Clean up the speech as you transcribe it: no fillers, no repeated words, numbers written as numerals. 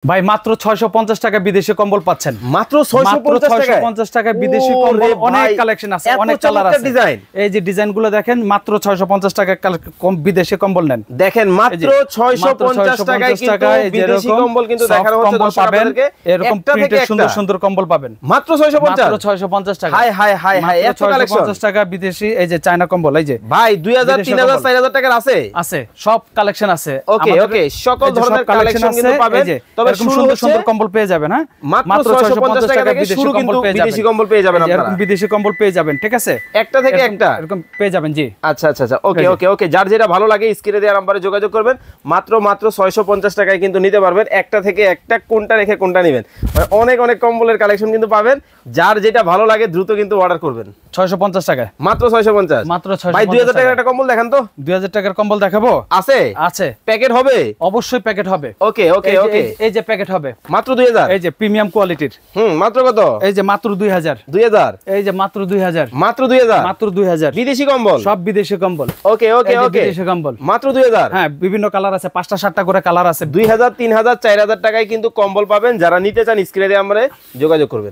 ভাই মাত্র 650 টাকা বিদেশি কম্বল পাচ্ছেন। মাত্র 650 টাকা বিদেশি কম্বল, অনেক কালেকশন আছে, অনেক কালার আছে। ডিজাইন, এই যে ডিজাইনগুলো দেখেন, মাত্র 650 টাকা বিদেশি কম্বল নেন। দেখেন মাত্র 650 টাকায় কিন্তু বিদেশি কম্বল কিন্তু দেখানো হচ্ছে দর্শকদেরকে। এরকম প্রিন্টের সুন্দর সুন্দর কম্বল পাবেন মাত্র 650 টাকা। হাই হাই হাই হাই, এত কালেকশন। 650 টাকা বিদেশি এই যে চায়না কম্বল, এই যে ভাই 2000 3000 4000 টাকার আছে আছে, সব কালেকশন আছে। ওকে ওকে, সকল ধরনের কালেকশন কিন্তু পাবেন। তবে এরকম সুন্দর সুন্দর কম্বল পেয়ে যাবেন। হ্যাঁ, মাত্র 650 টাকা থেকে শুরু কিন্তু বিদেশি কম্বল পেয়ে যাবেন আপনারা। এরকম বিদেশি কম্বল পেয়ে যাবেন, ঠিক আছে? একটা থেকে একটা এরকম পেয়ে যাবেন। জি আচ্ছা আচ্ছা আচ্ছা, ওকে ওকে ওকে, যার যেটা ভালো লাগে স্ক্রিনে দেওয়া নম্বরে যোগাযোগ করবেন। মাত্র 650 টাকায় কিন্তু নিতে পারবেন। একটা থেকে একটা, কোনটা রেখে কোনটা নেবেন। অনেক অনেক কম্বলের কালেকশন কিন্তু পাবেন। যার যেটা ভালো লাগে দ্রুত কিন্তু অর্ডার করবেন। 650 টাকায় মাত্র 650। মাত্র 650। ভাই 2000 টাকার একটা কম্বল দেখান তো। 2000 টাকার কম্বল দেখাবো? আছে আছে, প্যাকেট হবে? অবশ্যই প্যাকেট হবে। ওকে ওকে ওকে, এই যে প্যাকেট হবে মাত্র 2000। এই যে প্রিমিয়াম কোয়ালিটির। মাত্র কত? এই যে মাত্র 2000। 2000, এই যে মাত্র 2000। মাত্র 2000, মাত্র 2000 বিদেশি কম্বল, সব বিদেশি কম্বল। ওকে ওকে ওকে, বিদেশি কম্বল মাত্র 2000। হ্যাঁ, বিভিন্ন কালার আছে, 5টা 7টা করে কালার আছে। 2000 3000 4000 টাকায় কিন্তু কম্বল পাবেন। যারা নিতে চান স্ক্রিনে দিয়ে আমরা যোগাযোগ করবেন।